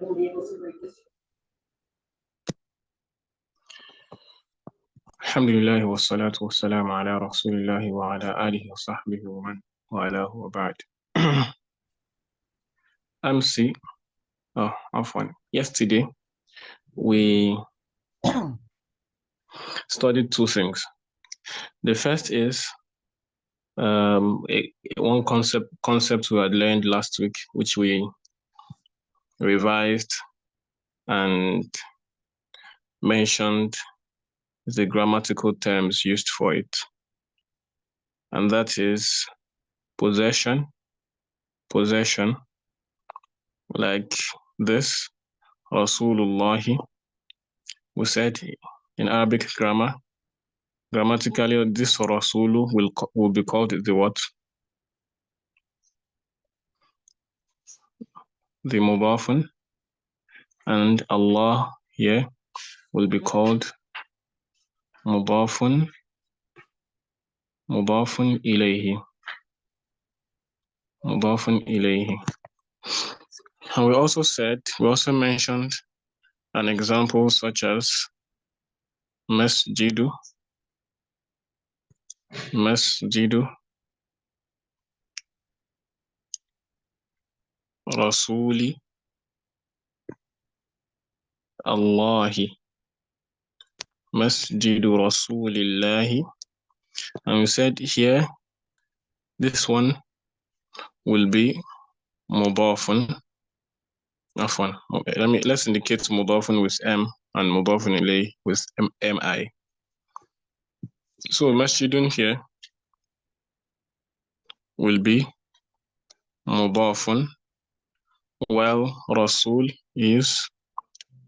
won't be able to read this. Alhamdulillah wa salatu wa salam ala rasulillah wa ala alihi wa sahbihi wa man wa ala wa ba'd. MC, yesterday we studied two things. The first is one concept we had learned last week, which we revised and mentioned the grammatical terms used for it. And that is possession, like this, Rasulullah. We said in Arabic grammar, grammatically, this Rasulu will be called the what? The mudafun, and Allah here will be called mudafun ilayhi. And we also mentioned an example such as masjidu, rasuli, Allahi, masjidu rasulillahi. And we said here, this one will be mudafun. Let's indicate mudafun with M and mudafun ilayhi with MI. So masjidun here will be mudafun, while Rasul is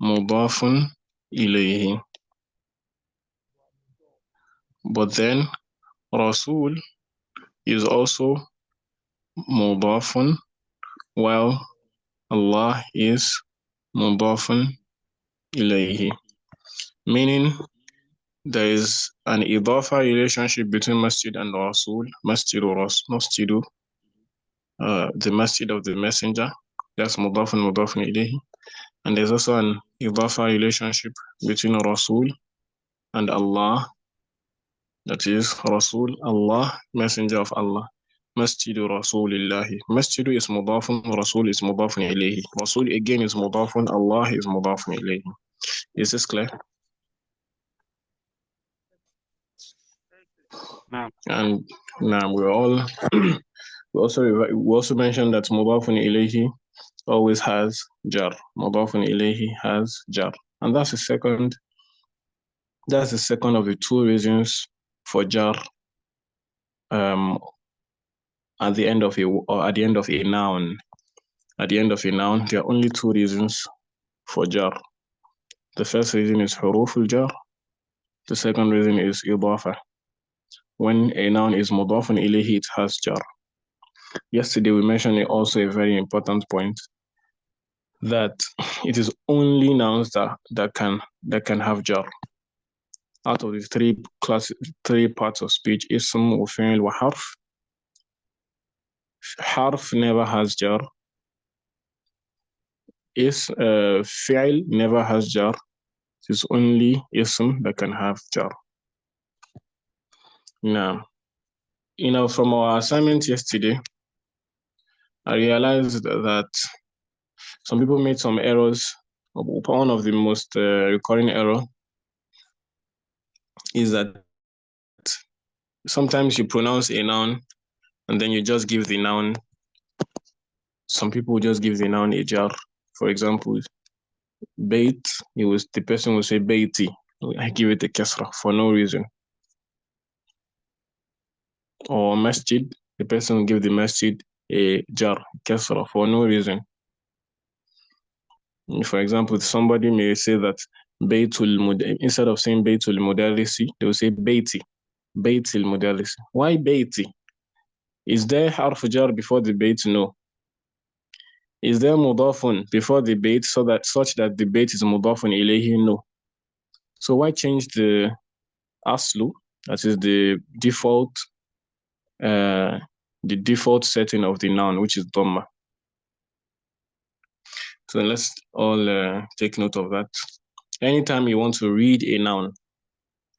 mudafun ilayhi. But then Rasul is also mudafun, while Allah is mudafun ilayhi. Meaning there is an idafa relationship between masjid and Rasul, masjidu, the masjid of the messenger, that's mudafun ilayhi. And there's also an idafa relationship between Rasul and Allah, that is Rasul, Allah, messenger of Allah. Masjidu Rasulillahi. Masjidu is mudafun, Rasul is mudafun ilayhi. Rasul again is mudafun, Allah is mudafun ilayhi. Is this clear? And now we also mentioned that mudafun ilayhi always has jar. Mudafun ilayhi has jar. And that's the second of the two reasons for jar at the end of a noun. At the end of a noun, there are only two reasons for jar. The first reason is huruful jar. The second reason is idafa. When a noun is mudafun ilayhi, it has jar. Yesterday we mentioned also a very important point, that it is only nouns that can have jar. Out of the three parts of speech, ism, wa fi'l, wa harf, harf never has jar. Fi'l never has jar. It is only ism that can have jar. Now, from our assignment yesterday, I realized that some people made some errors. One of the most recurring error is that sometimes you pronounce a noun and then you just give the noun. Some people just give the noun a jar. For example, bait, the person will say baiti. I give it a kasra for no reason. Or masjid, the person will give the masjid a jar, kasra, for no reason. For example, somebody may say that instead of saying baitul mudarrisi, they will say baitil mudarrisi. Why baiti? Is there harf jar before the bait? No. Is there mudafun before the bait such that the bait is mudafun ilayhi? No. So why change the aslu, that is the default setting of the noun, which is dhamma? So let's all take note of that. Anytime you want to read a noun,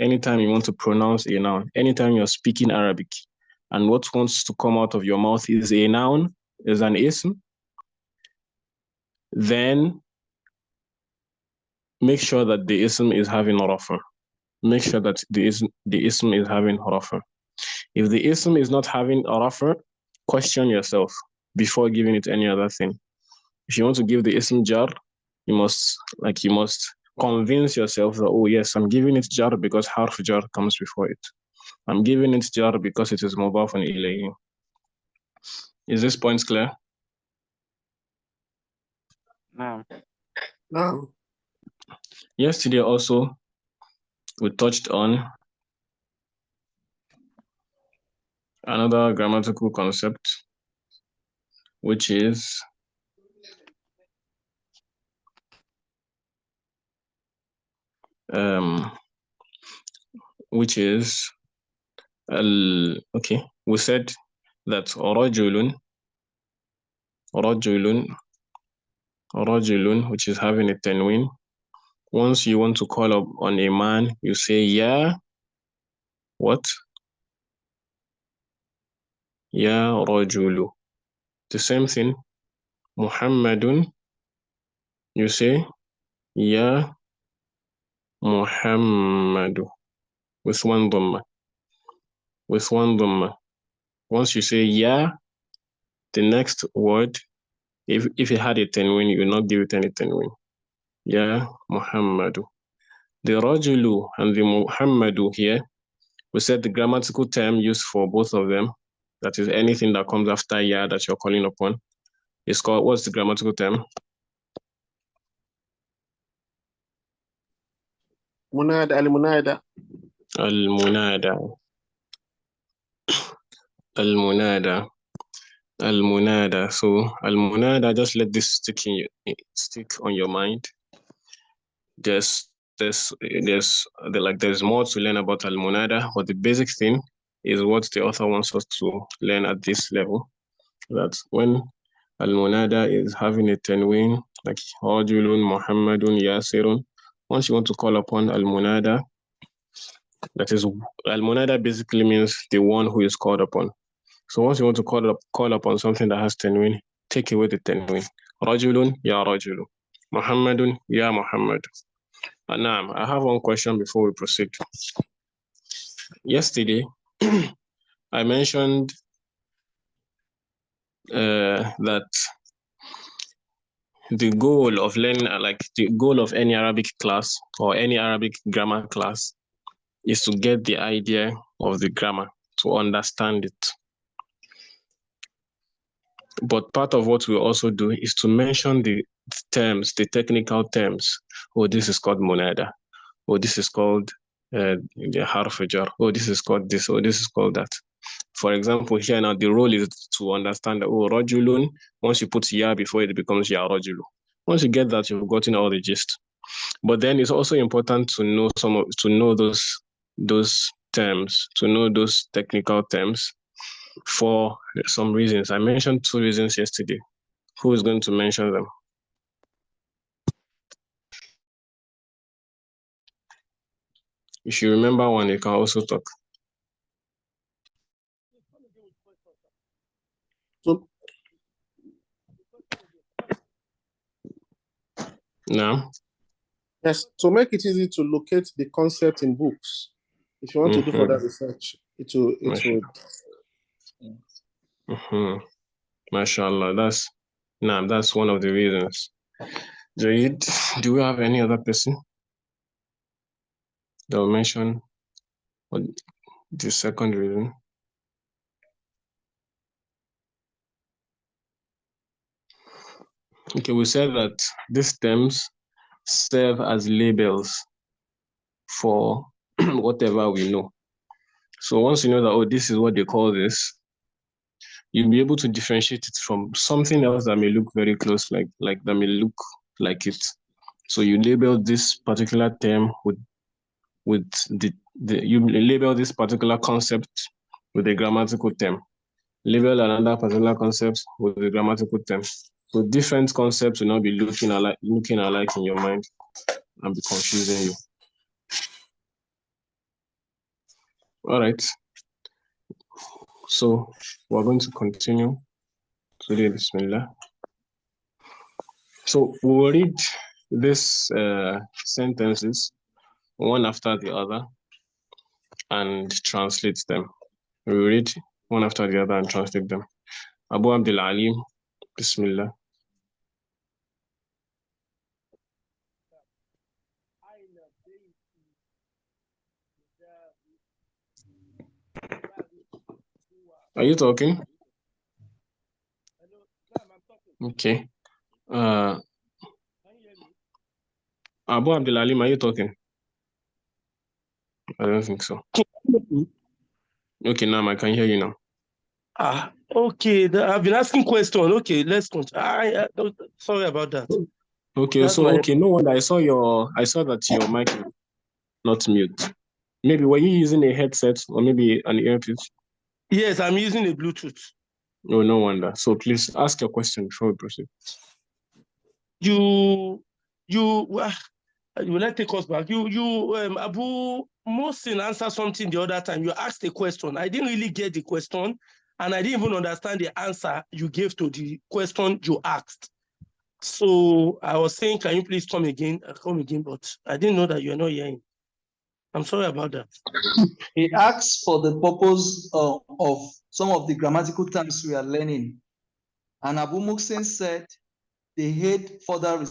anytime you want to pronounce a noun, anytime you're speaking Arabic, and what wants to come out of your mouth is a noun, is an ism, then make sure that the ism is having rafa. Make sure that the ism is having rafa. If the ism is not having rafa, question yourself before giving it any other thing. If you want to give the ism jar, you must convince yourself that, oh yes, I'm giving it jar because harf jar comes before it. I'm giving it jar because it is mudafun ilayhi. Is this point clear? No. No. Yesterday also, we touched on another grammatical concept, which is okay, we said that rajulun, which is having a tanween. Once you want to call up on a man, you say ya what? Ya rajulu. The same thing. Muhammadun, you say ya Muhammadu with one dhamma. Once you say ya, the next word, if it had a tanween, you will not give it any tanween. Ya Muhammadu. The rajulu and the Muhammadu here, we said the grammatical term used for both of them, that is anything that comes after ya that you're calling upon, is called, what's the grammatical term? Munādā, al-munādā. Al-munādā. Al-munādā. Al-munādā. So al-munādā, just let this stick on your mind. There's more to learn about al-munādā, but the basic thing is what the author wants us to learn at this level. That when al-munādā is having a tanween, like rajulun, Muhammadun, Yasirun, once you want to call upon al-munādā, that is, al-munādā basically means the one who is called upon. So once you want to call upon something that has tanween, take away the tanween. Rajulun, ya rajulu. Muhammadun, ya Muhammad. Naam, I have one question before we proceed. Yesterday, I mentioned that the goal of learning, the goal of any Arabic class or any Arabic grammar class, is to get the idea of the grammar, to understand it. But part of what we also do is to mention the terms, the technical terms. Oh, this is called munada. Oh, this is called the harf jar. Oh, this is called this. Oh, this is called that. For example, here now the role is to understand that, oh, rajulun, once you put ya before it becomes ya rajulu. Once you get that, you've gotten all the gist. But then it's also important to know those terms, to know those technical terms for some reasons. I mentioned 2 reasons yesterday. Who is going to mention them? If you remember one, you can also talk. So, Now? yes, to make it easy to locate the concept in books, if you want to do further research, it will. MashaAllah, that's one of the reasons. Jaid, do we have any other person that will mention the second reason? Okay, we said that these terms serve as labels for whatever we know. So once you know that, oh, this is what they call this, you'll be able to differentiate it from something else that may look very close, like that may look like it. So you label this particular term with you label this particular concept with a grammatical term. Label another particular concept with a grammatical term. So different concepts will not be looking alike in your mind and be confusing you. All right. So we're going to continue today, Bismillah. So we'll read these sentences one after the other and translate them. We'll read one after the other and translate them. Abu Abdul Alim, Bismillah. Are you talking? Okay. Abu Abdul Alim, are you talking? I don't think so. Okay, now I can hear you now. Okay. I've been asking questions. Okay, let's continue. Sorry about that. Okay, That's so okay, no wonder I saw that your mic is not mute. Maybe were you using a headset or maybe an earpiece? Yes, I'm using a Bluetooth. Oh, no wonder. So please ask your question before we proceed. You will not take us back. Abu Mohsin answered something the other time. You asked a question. I didn't really get the question, and I didn't even understand the answer you gave to the question you asked. So I was saying, can you please come again? But I didn't know that you're not hearing. I'm sorry about that. He asks for the purpose of some of the grammatical terms we are learning. And Abu Mohsin said they hate further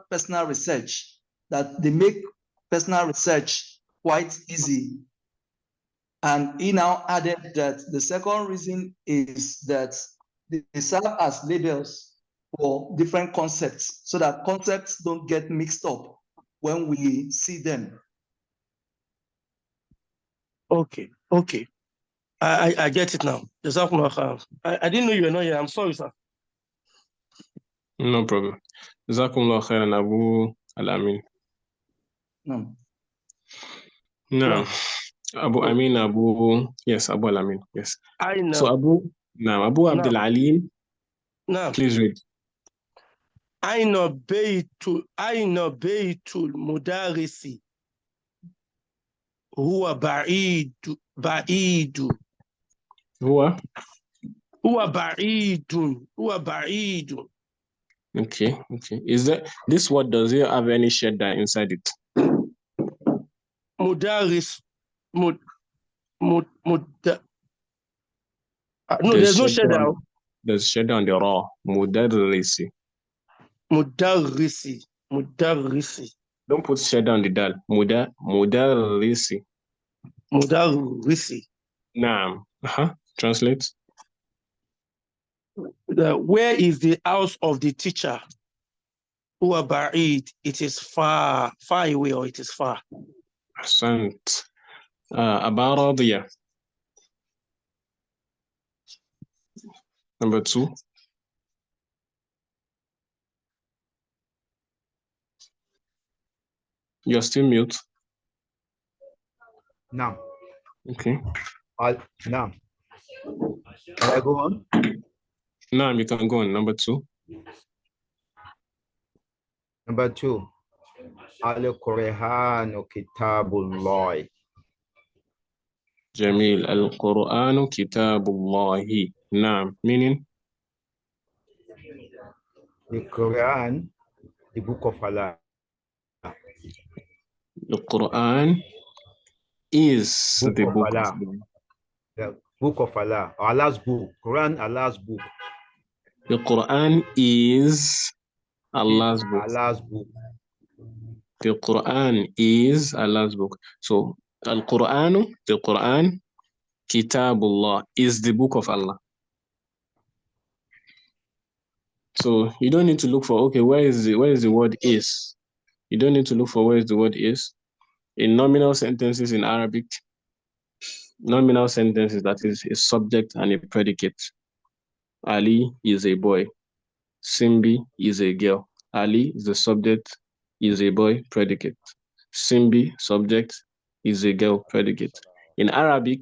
personal research, that they make personal research quite easy. And he now added that the second reason is that they serve as labels for different concepts, so that concepts don't get mixed up when we see them. Okay. I get it now. I didn't know you were not here. I'm sorry, sir. No problem. Jazakumullah khairan, Abu Al-Amin. No. No. Abu Amin, yes, Abu Al-Amin, yes. I know. So Abu Abdul Alim, please read. Aina Beitul Mudarisi huwa ba'idu. Huwa ba'idun. Okay. Is this word, does it have any shadda inside it? Mudaris. No, there's no shadda. There's shadda on the raw. Mudarrisi. Mudarrisi. Don't put shadda on the dal. Mudarrisi. Naam. Translate. Where is the house of the teacher? Huwa ba'id. It is far away, or it is far. Ahsant. Aba Radiya. Number 2. You're still mute. No. Okay. No. Can I go on? No, you can go on. Number 2. Number 2. Al-Qur'anu Kitabullah. Jamil. Al-Qur'anu Kitabullahi. Naam. Meaning? The Quran, the book of Allah. The Quran is the book of Allah. The book of Allah. Allah's book. Quran, Allah's book. The Quran is Allah's book. Allah's book. The Quran is Allah's book. So, the Quran, Kitabullah, is the book of Allah. So, you don't need to look for, okay, where is the word is? You don't need to look for where the word is. In nominal sentences in Arabic, nominal sentences, that is a subject and a predicate. Ali is a boy. Simbi is a girl. Ali is the subject, is a boy, predicate. Simbi, subject, is a girl, predicate. In Arabic,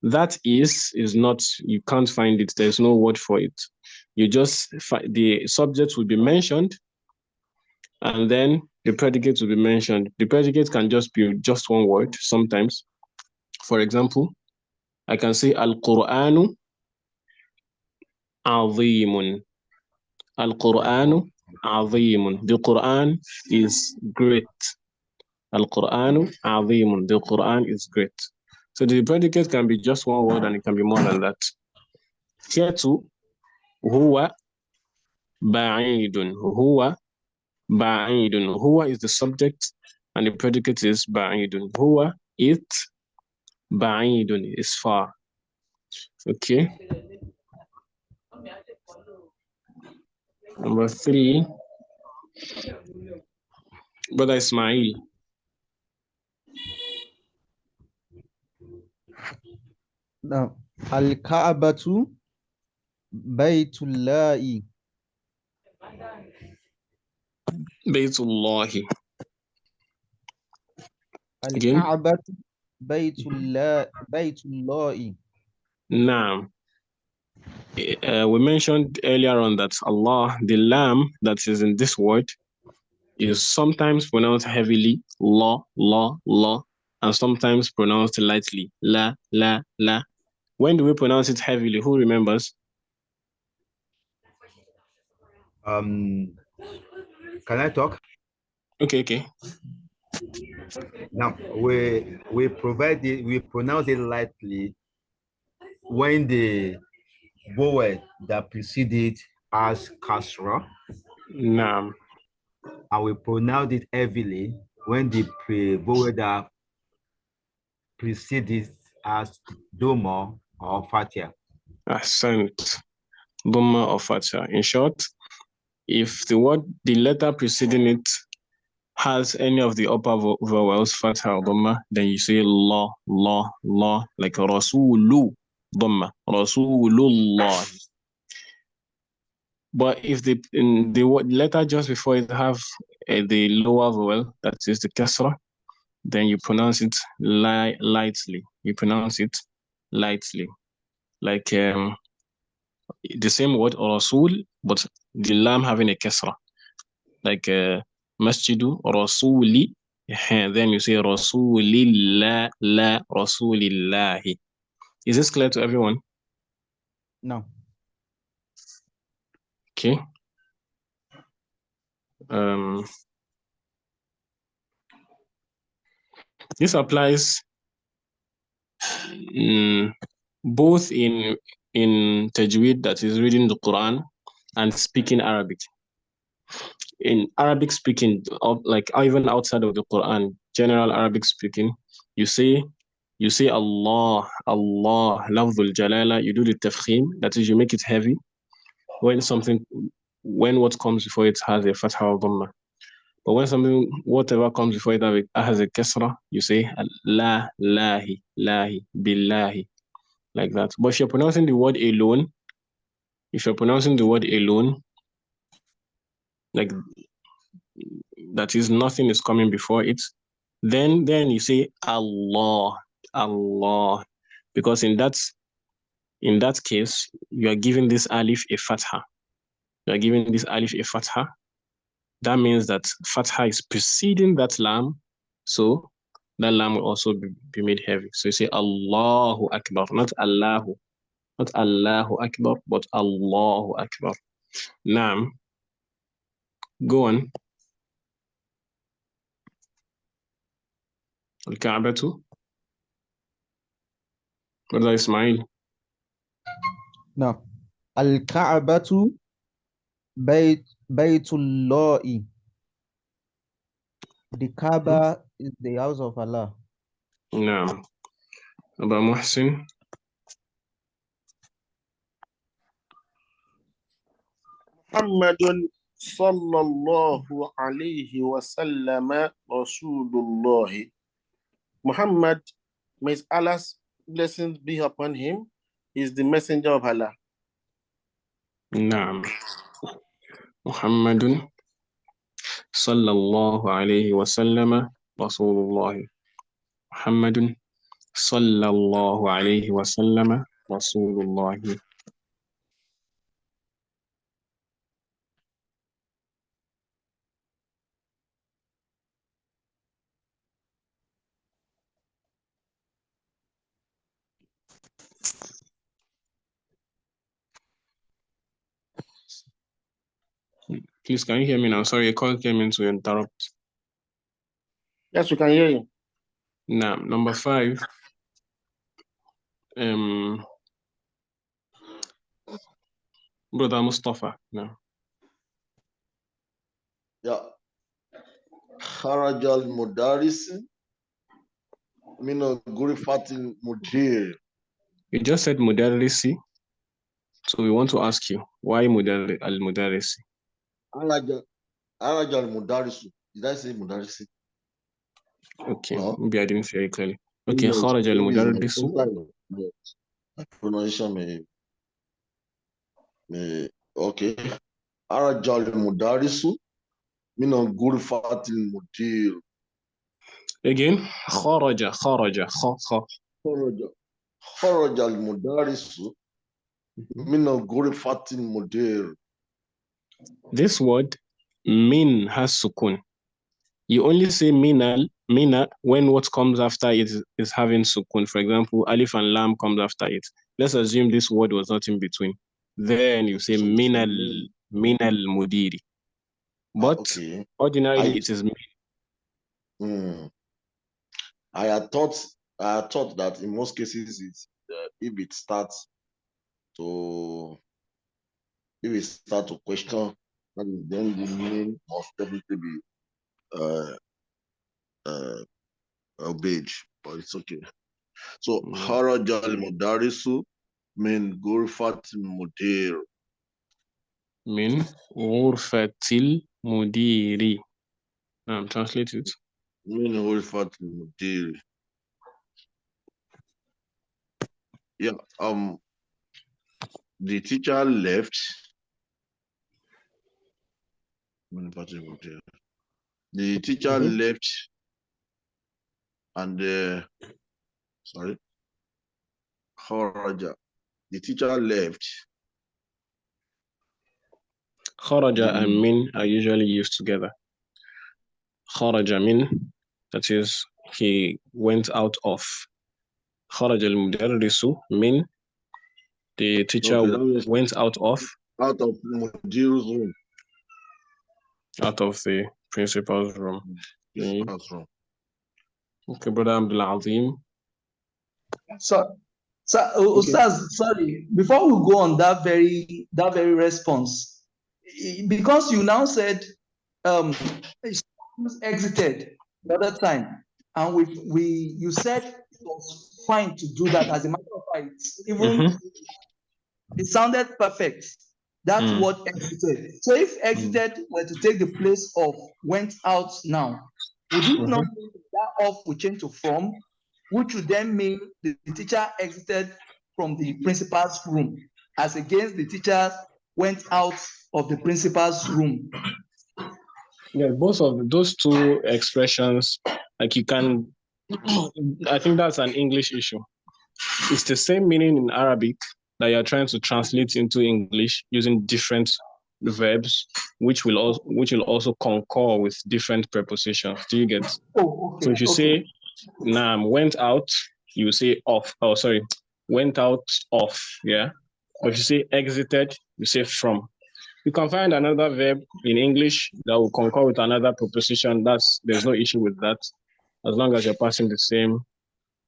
that is not, you can't find it. There's no word for it. you just the subject will be mentioned, and then the predicate will be mentioned. The predicate can just be just one word sometimes. For example, I can say Al-Qur'anu Azimun. Al-Qur'anu Azimun. The Quran is great. Al-Qur'anu Azimun. The Quran is great. So the predicate can be just one word and it can be more than that. Here too, Huwa Ba'idun. Huwa Ba'idun. Huwa is the subject and the predicate is Ba'idun. Huwa, it, Ba'idun is far. Okay. Number 3, Brother Ismail. Now, Al-Ka'batu Baytullahi. Baytullahi. Again. Al-Ka'batu Baytullahi. Naam. We mentioned earlier on that Allah, the lam that is in this word, is sometimes pronounced heavily, la, la, la, and sometimes pronounced lightly, la, la, la. When do we pronounce it heavily? Who remembers? Can I talk? Okay. Now we pronounce it lightly when the vowel that preceded as kasra. Naam. And we pronounce it heavily when the vowel that preceded as doma or fatia. Ahsant. Dhamma or fatha. In short, if the letter preceding it has any of the upper vowels, fatha or dhamma, then you say la, la, la, like rasulu, dhamma, rasulullah. But if the letter just before it have the lower vowel, that is the kasra, then you pronounce it lightly. You pronounce it lightly, like the same word rasul, but the lam having a kasra, like masjidu rasuli. Then you say rasulillah, la rasulillahi. Is this clear to everyone? No. Okay. This applies both in tajweed, that is reading the Quran, and speaking Arabic. In Arabic speaking, like even outside of the Quran, general Arabic speaking, you say Allah, Allah, lafzul jalala, you do the tafkhim, that is you make it heavy when what comes before it has a fatha or dhamma. But when whatever comes before it has a kasra, you say la, lahi, lahi, billahi, like that. But if you're pronouncing the word alone, like that is nothing is coming before it, then you say Allah, Allah, because in that case you are giving this alif a fatha. That means that fatha is preceding that lam, so that lam will also be made heavy. So you say Allahu Akbar, not Allahu Akbar, but Allahu Akbar. Naam. Go on. Al-Ka'batu. Brother Ismail. No. Al-Ka'batu Baytullahi. The Kaaba is the house of Allah. Naam. Aba Muhsin. Muhammadun sallallahu alayhi wa sallam Rasulullah. Muhammad, may Allah's blessings be upon him, is the messenger of Allah. Naam. Muhammadun sallallahu alayhi wa sallam Rasulullah. Muhammadun sallallahu alayhi wa sallam Rasulullah. Please, can you hear me now? Sorry, a call came in to interrupt. Yes, we can hear you. Now, number 5. Brother Mustafa. No. Yeah. خرج المدرس من غرفة المدير. You just said mudarrisi. So we want to ask you, why al-mudarrisi? خرج المدرس. Did I say mudarrisi? Okay, No. maybe I didn't say it clearly. Okay, خرج المدرس. My pronunciation may okay. خرج المدرس من غرفة المدير. Again, خرج. خرج المدرس من غرفة المدير. This word, min, has sukun. You only say mina when what comes after it is having sukun. For example, alif and lam comes after it. Let's assume this word was not in between. Then you say minal mudiri. But okay. ordinarily it is min. I had thought that in most cases it's if it starts to question, that is, then the meaning must definitely be obeyed, but it's okay. So خرج المدرس من غرفة المدير. من غرفة المدير. Translate it. من غرفة المدير. Yeah. The teacher left. The teacher left, and sorry, خرج. The teacher left. خرج and min are usually used together. خرج min, that is, he went out of. خرج المدرس min, the teacher went out of. Out of mudir's room. Out of the principal's room. Principal's room. Okay, brother Abdul Azim. So Ustaz, sorry, before we go on that very response, because you now said exited the other time, and you said it was fine to do that. As a matter of fact, even it sounded perfect. That word exited. So if exited were to take the place of went out now, would it not mean that off will change to from, which would then mean the teacher exited from the principal's room, as against the teacher went out of the principal's room? Yeah, both of those two expressions, like you can, I think that's an English issue. It's the same meaning in Arabic that you're trying to translate into English using different verbs, which will also concur with different prepositions. Do you get? Oh, okay. So if you say Nam went out, you say off. Oh, sorry, went out off. Yeah. But if you say exited, you say from. You can find another verb in English that will concur with another preposition. There's no issue with that, as long as you're passing the same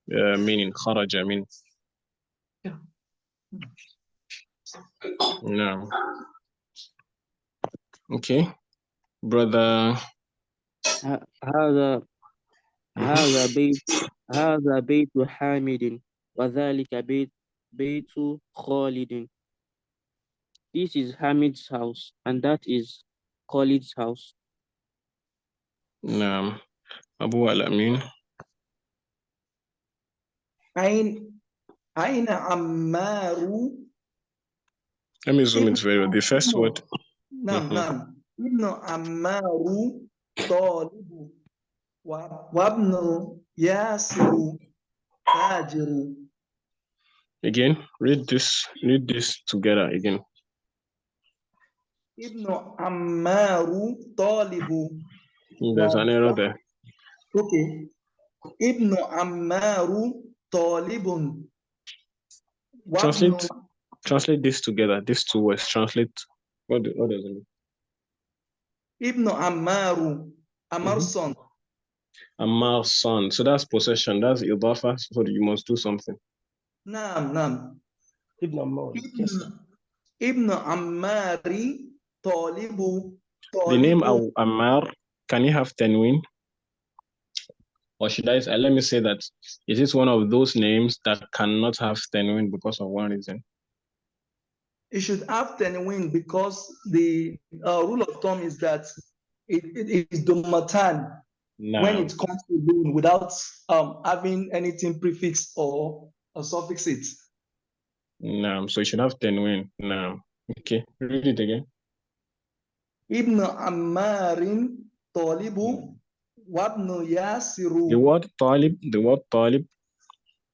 meaning. Kharaja mean. No. Okay, brother. هذا بيت حامد وذلك بيت خالد. This is Hamid's house and that is Khalid's house. No. Abu Al-Amin. أين عمار. Let me zoom it very well. The first word. نعم. ابن عمار طالب وابن ياسر تاجر. Again, read this together again. Ibn Ammaru Talibu. There's an error there. Okay. Ibn Ammaru Talibun. Translate this together. These two words. Translate. What does it mean? Ibn Ammaru, Ammar's son. Ammar's son. So that's possession. That's Idafa. So you must do something. Naam. Ibn Ammar. Yes. Ibn Ammari Talibu. The name Ammar, can you have tanween? Or should I say, let me say that, is it one of those names that cannot have tanween because of one reason? It should have tanween because the rule of thumb is that it is Domatan when it comes to loan without having anything prefix or suffix it. No, so it should have tanween. No. Okay, read it again. Ibn Ammarin Talibu Wabnu Yasiru. The word talib,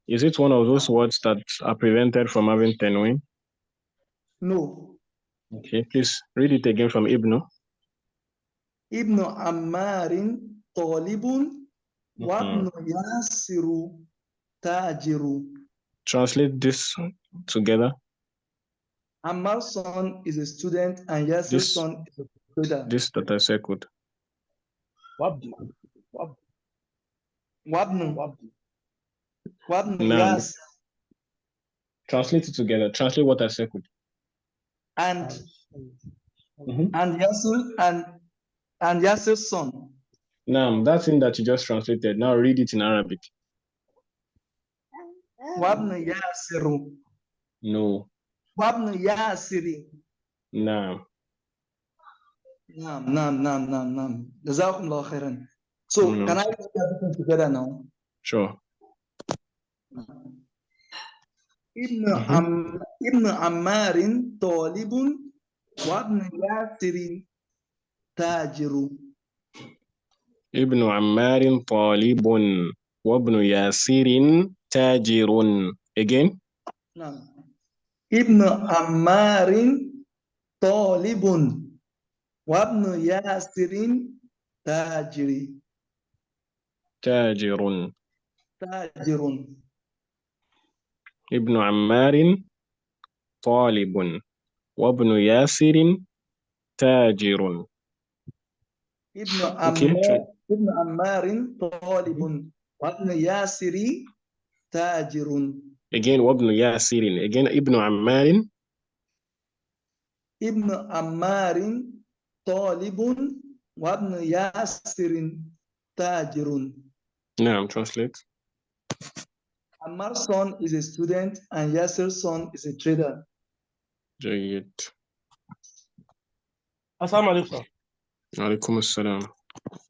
is it one of those words that are prevented from having tanween? No. Okay, please read it again from Ibn. Ibn Ammarin Talibun Wabnu Yasiru Tajiru. Translate this together. Ammar's son is a student and Yasir's son is a student. This that I circled. Wabnu Now, Yas. translate it together. Translate what I circled. And Yasir and Yasir's son. Now, that thing that you just translated, now read it in Arabic. Wabnu Yasiru. No. Wabnu Yasiri. No. Naam. Jazakumullah khairan. So can I put everything together now? Sure. Ibn Ammarin Talibun Wabnu Yasirin Tajiru. Ibn Ammarin Talibun Wabnu Yasirin Tajirun. Again? No. Ibn Ammarin Talibun Wabnu Yasirin Tajiri. Tajirun. Ibn Ammarin Talibun Wabnu Yasirin Tajirun. Ibn Ammarin Talibun Wabnu Yasiri Tajirun. Again, Wabnu Yasirin. Again, Ibn Ammarin. Ibn Ammarin Talibun Wabnu Yasirin Tajirun. Now translate. Ammar's son is a student and Yasir's son is a trader. Jayyid. Assalamu alaikum. Alaikum assalam.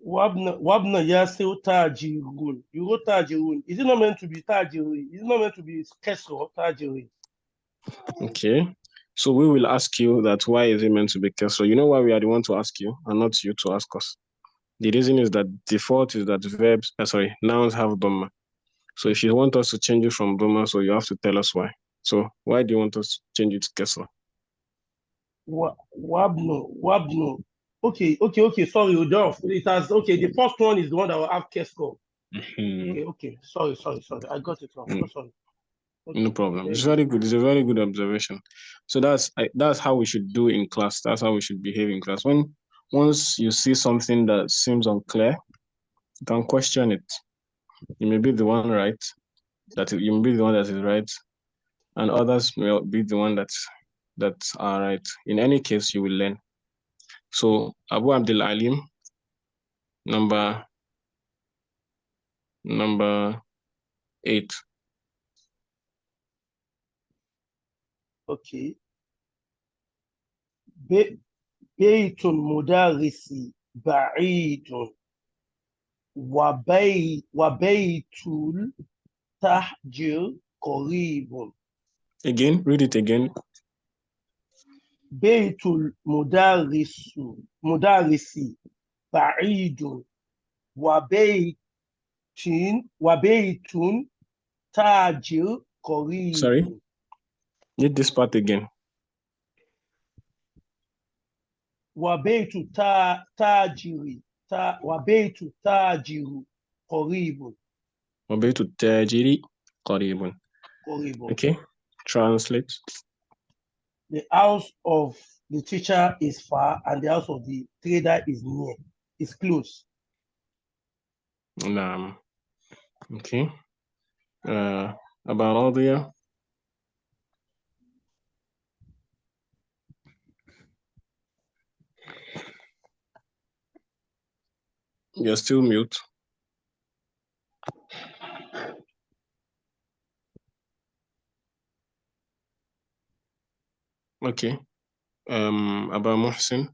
Wabna Yasir Tajirun. You wrote Tajirun. Is it not meant to be Tajiri? Is it not meant to be Kesro Tajiri? Okay. So we will ask you that why is it meant to be Kesro? You know why we are the one to ask you and not you to ask us? The reason is that default is that nouns have Dhamma. So if you want us to change it from Dhamma, so you have to tell us why. So why do you want us to change it to Kesra? Wabno. Okay. Sorry, Udolf. It has the first one is the one that will have Kesro. Okay. Sorry. I got it wrong. Sorry. Okay. No problem. It's very good. It's a very good observation. So that's how we should do in class. That's how we should behave in class. Once you see something that seems unclear, you can question it. You may be the one right, you may be the one that is right, and others may be the one that are right. In any case, you will learn. So Abu Abdul Alim, number 8. Okay. Baytul mudarrisi ba'idun wa baytul tahjir qaribun. Again, read it again. Baytul mudarrisi ba'idun wa baytun tahjir qaribun. Sorry. Read this part again. Wabeitu tajiri qaribun. Wabeitu tajiri qaribun. Okay, translate. The house of the teacher is far and the house of the trader is near, is close. Okay. About Radia. You're still mute. Okay. About Muhsin.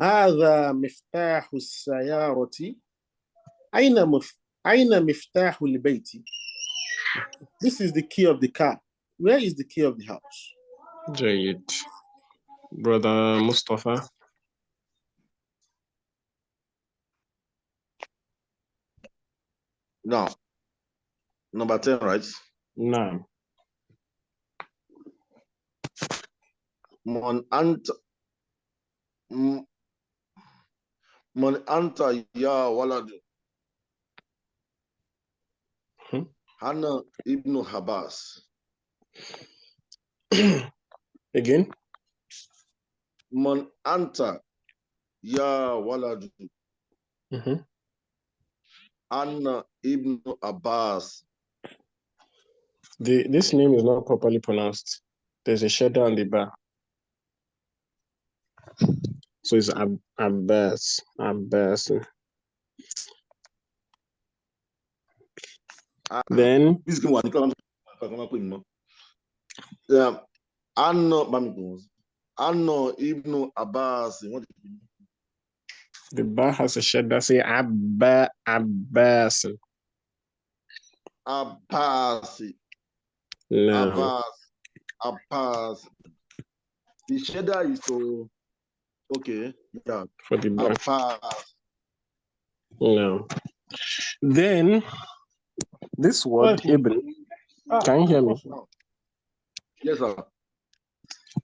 هذا مفتاح السيارة. أين مفتاح البيت? This is the key of the car. Where is the key of the house? جيد. Brother Mustafa. Now, number 10, right? نعم. من أنت يا ولد. أنا ابن حباس. Again. من أنت يا ولد. أنا ابن Abbas. This name is not properly pronounced. There's a shadow on the bar. So it's Abbas. Then Anno ibn Abbas. The bar has a shadow. Say Abbas. Abbas. No. Abbas. The shadow is so okay. Yeah. For the bar. Abbas. No. Then this word Ibn. Can you hear me? Yes, sir.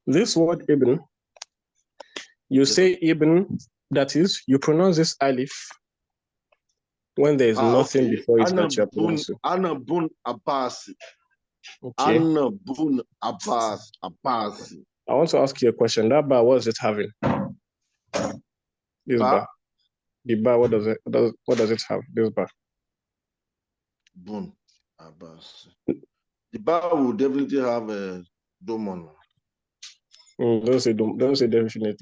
This word Ibn, you say Ibn, that is, you pronounce this alif when there is nothing before it that you are pronouncing. Anna bun Abbas. Okay. Anna bun Abbas. Abbas. I want to ask you a question. That bar, what is it having? This bar. The bar, what does it have? This bar. Bun Abbas. The bar will definitely have a domon. Don't say definitely.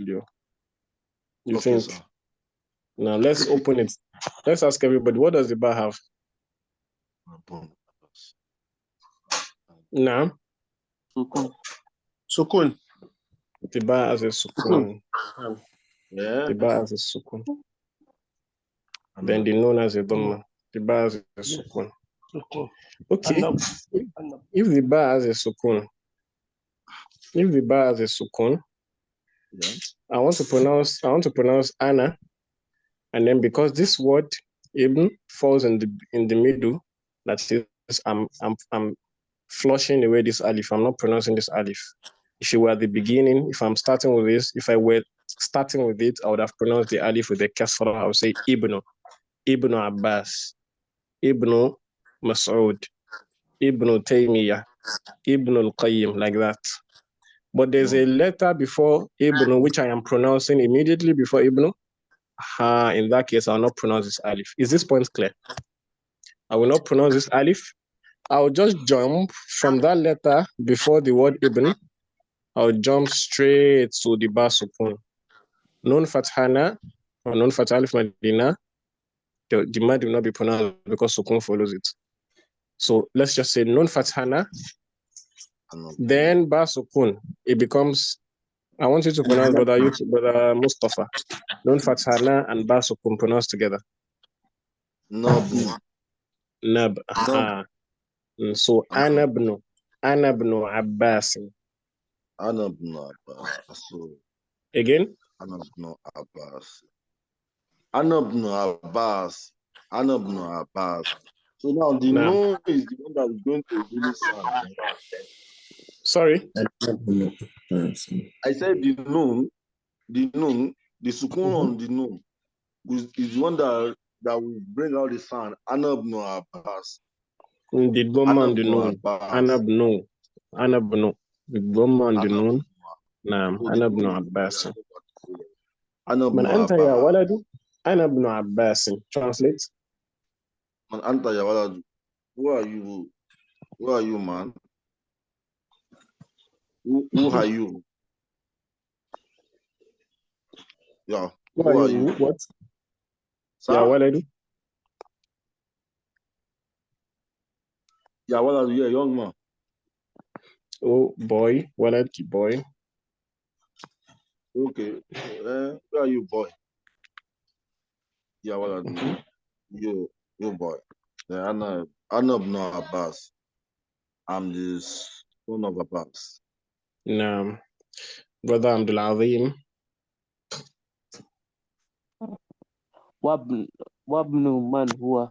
You okay, think? Sir. Now let's open it. Let's ask everybody, what does the bar have? Now. Sukun. The bar has a sukun. Yeah. The bar has a sukun. Then the noun has a dhamma. The bar has a sukun. Okay. If the bar has a sukun, yeah. I want to pronounce Anna, and then because this word Ibn falls in the middle, that is I'm flushing away this alif. I'm not pronouncing this alif. If you were at the beginning, if I'm starting with this, if I were starting with it, I would have pronounced the alif with a kasra. I would say Ibn Abbas, Ibn Mas'ud, Ibn Taymiyyah, Ibn al-Qayyim, like that. But there's a letter before Ibn, which I am pronouncing immediately before Ibn. In that case, I'll not pronounce this alif. Is this point clear? I will not pronounce this alif. I'll just jump from that letter before the word Ibn. I'll jump straight to the bar sukun. Nun fathana or nun fath alif madina. The mad will not be pronounced because sukun follows it. So let's just say nun fathana. Then bar sukun. It becomes. I want you to pronounce brother Mustafa. Nun fathana and bar sukun pronounced together. Nab. So Anabnu Abbas. Anabnu Abbas. Again? Anabnu Abbas. Anabnu Abbas. Anabnu Abbas. So now the no is the one that is going to really sound. Sorry? I said the noon, the sukun on the noon is the one that will bring out the sound. Anabnu Abbas. The dhamma on the noon. Anabnu. بالضم عند أنا النون. نعم. so أنا the ابن word عباس. أنا من ابن أنت يا عباس. ولد؟ أنا ابن عباس. Translate. من أنت يا ولد? Who are you? Who are you, man? Who are you? Yeah. Who are you? What? Sir? يا ولد. Yeah, what are you, a young man? Oh, boy. ولد, boy. Okay. Where are you, boy? Yeah, what are you? You boy. Yeah, Anna ibn Abbas. I'm the son of Abbas. نعم. Brother Abdul Azim. وابن من هو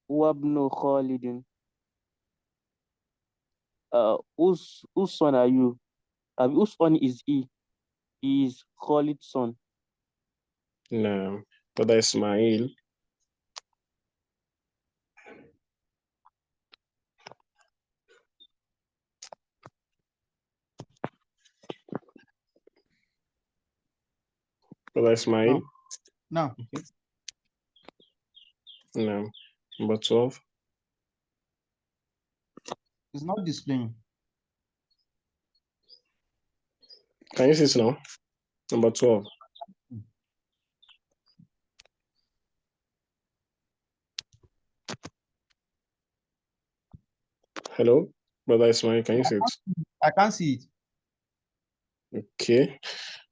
وابن خالد. Whose son are you? Whose son is he? He is Khalid's son. نعم. Brother Ismail. Brother Ismail. No. No. Number 12. It's not displaying. Can you see it now? Number 12. Hello, Brother Ismail, can you see it? I can't see it. Okay.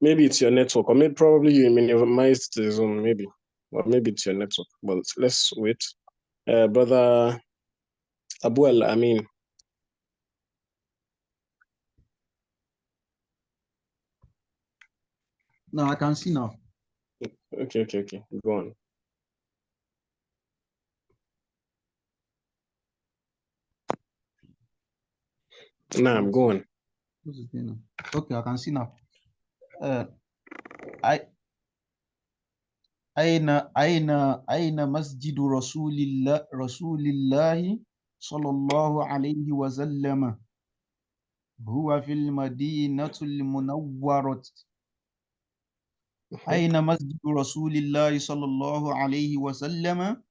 Maybe it's your network, or maybe probably you minimized the Zoom, maybe. Or maybe it's your network. But let's wait. Brother Abu Al-Amin. No, I can see now. Okay. Go on. Nah, go on. Okay, I can see now. أين مسجد رسول الله صلى الله عليه وسلم هو في المدينة المنورة. أين مسجد رسول الله صلى الله عليه وسلم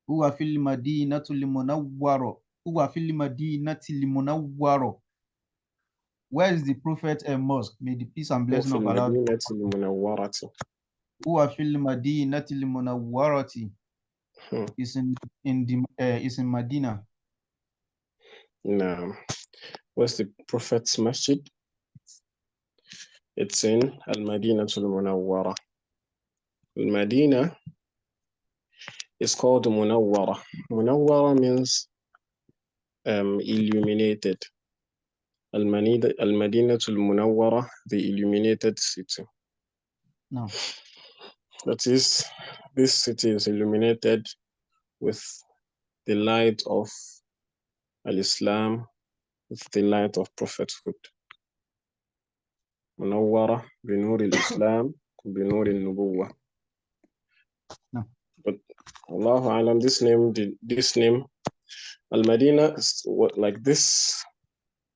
هو في المدينة المنورة. هو في المدينة المنورة. Where is the Prophet and mosque? May the peace and blessing of Allah. هو في المدينة المنورة. Is in Medina. No. Where's the Prophet's masjid? It's in Al-Madinah al-Munawwara. Al-Madinah is called Munawwara. Munawwara means illuminated. Al-Madinah al-Munawwara, the illuminated city. No. That is, this city is illuminated with the light of Al-Islam, with the light of prophethood. Munawwara binur al-Islam, binur al-Nubuwwah. No. But Allahu Alam, this name, Al-Madinah, like this,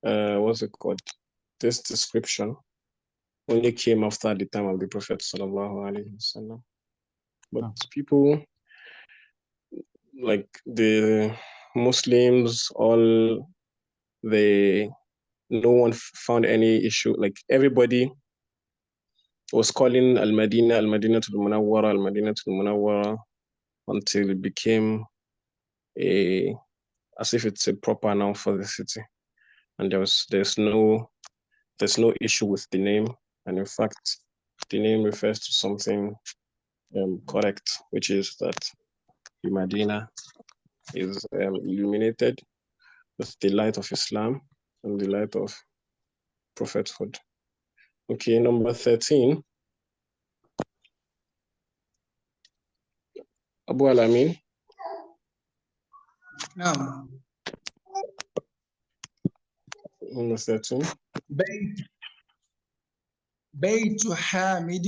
what's it called? This description only came after the time of the Prophet sallallahu alaihi wasallam. But people, like the Muslims, no one found any issue. Like everybody was calling Al-Madinah al-Munawwara, Al-Madinah al-Munawwara, until it became as if it's a proper noun for the city. And there's no issue with the name. And in fact, the name refers to something correct, which is that the Medina is illuminated with the light of Islam and the light of prophethood. Okay, number 13. Abu Al-Amin. No. Number 13. بيت حامد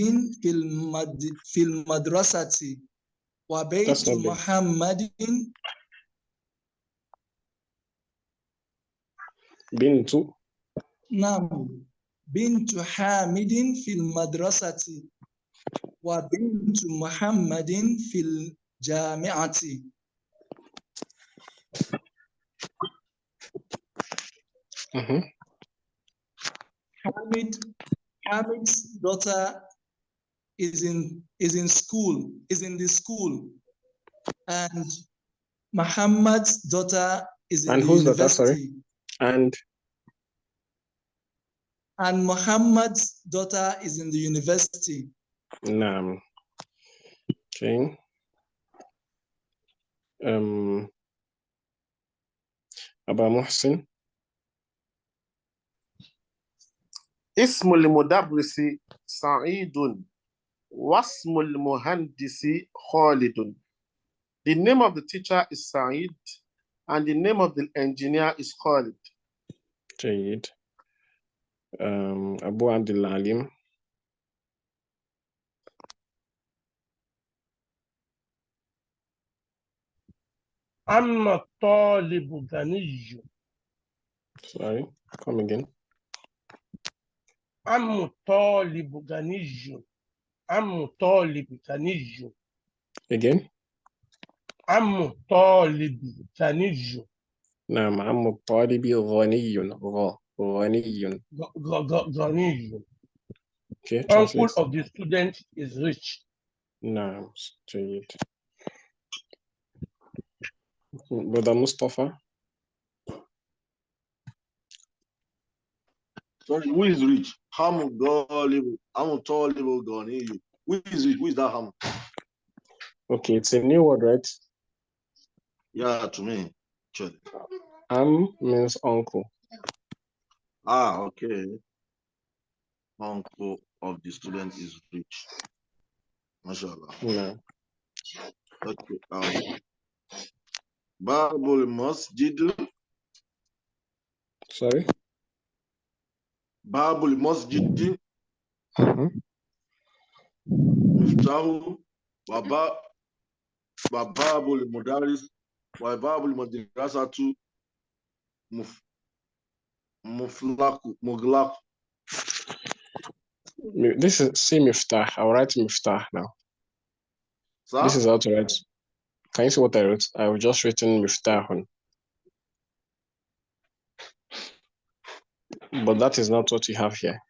في المدرسة وبيت محمد. Bintu. نعم بنت حامد في المدرسة وبنت محمد في الجامعة. Hamid's daughter is in the school, and Muhammad's daughter is in And the whose daughter, university. sorry? And Muhammad's daughter is in the university. Naam. Okay. Aba Muhsin. اسم المدرس سعيد واسم المهندس خالد. The name of the teacher is Saeed and the name of the engineer is Khalid. جيد. Abu Abdul Alim. أما الطالب غني. Sorry, come again. أما الطالب غني. أما الطالب غني. Again. أما الطالب غني. نعم عم الطالب غني غني. غني. Okay, Uncle translate. of the student is rich. نعم جيد. Brother Mustafa. Sorry, who is rich? Hamu Golibu. Hamu Tolibu Goni. Who is rich? Who is that Hamu? Okay, it's a new word, right? Yeah, to me. Actually. Means uncle. Ah, okay. Uncle of the student is rich. MashaAllah. No. Okay. Babul Masjid. Sorry? Babul Masjid. Miftahu. Babul Mudaris. Babul Madrasatu. Muglaku. This is see Miftah. I'll write Miftah now. Sir? This is how to write. Can you see what I wrote? I've just written Miftahun. But that is not what you have here.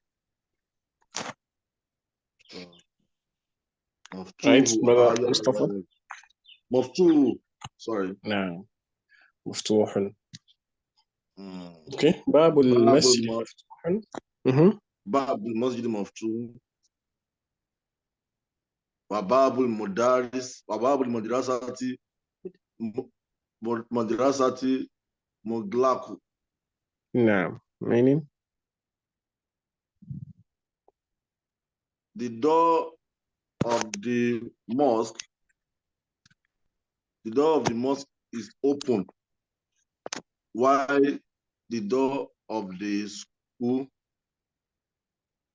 Right, brother Mustafa? Muftuhu. Sorry. No. Muftuhun. Okay. Babul Masjid Muftuhun. Babul Masjid Muftuhu. Babul Mudaris. Babul Madrasati. Madrasati Muglaku. No. Meaning? The door of the mosque is open, while the door of the school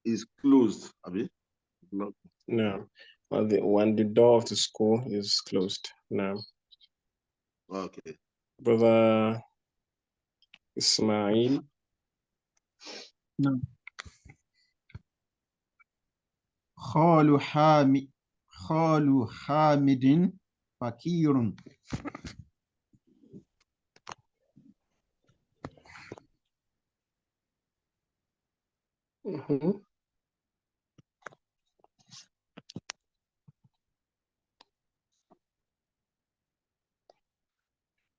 is closed. Abi? No. When the door of the school is closed. No. Okay. Brother Ismail. No. خال حامد فقير.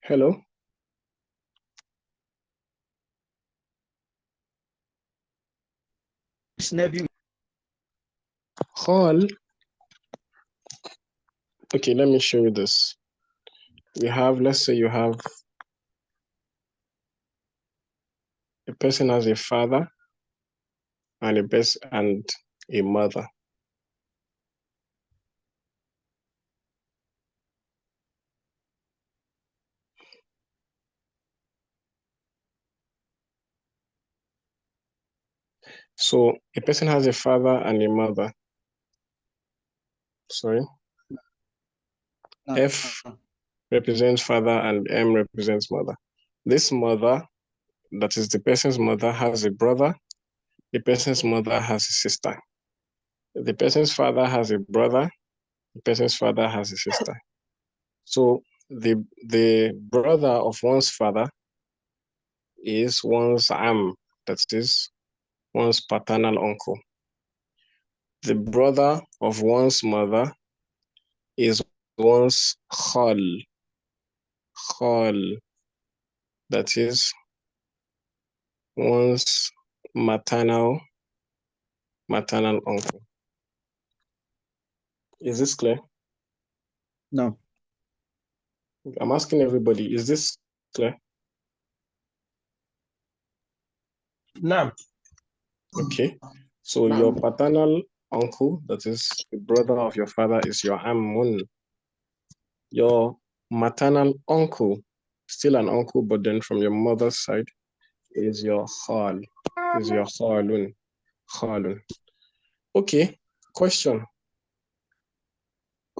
Hello. Khal. Okay, let me show you this. We have, let's say you have a person has a father and a mother. So a person has a father and a mother. Sorry. F represents father and M represents mother. This mother that is the person's mother, has a brother. The person's mother has a sister. The person's father has a brother. The person's father has a sister. So the brother of one's father is one's that is one's paternal uncle. The brother of one's mother is one's khal, that is one's maternal uncle. Is this clear? No. I'm asking everybody, is this clear? No. Okay. So your paternal uncle, that is the brother of your father, is your ammun. Your maternal uncle, still an uncle, but then from your mother's side, is your khal, is your khalun. Okay, question.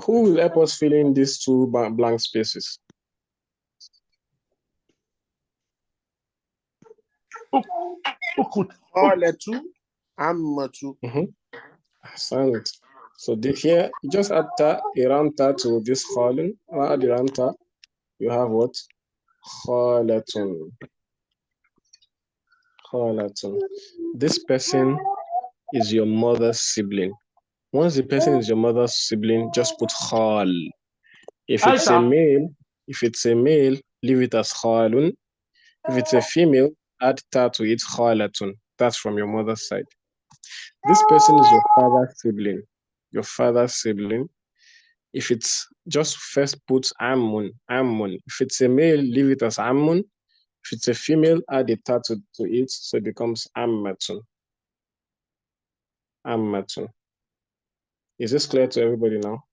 Who will help us fill in these two blank spaces? Khalatu, ammatu. So here, you just add iranta to this khalun. Add iranta, you have what? Khalatun. This person is your mother's sibling. Once the person is your mother's sibling, just put khal. If it's a male, leave it as khalun. If it's a female, add ta to it, khalatun. That's from your mother's side. This person is your father's sibling. Your father's sibling. If it's just first put ammun. If it's a male, leave it as ammun. If it's a female, add a ta to it, so it becomes ammatun. Is this clear to everybody now?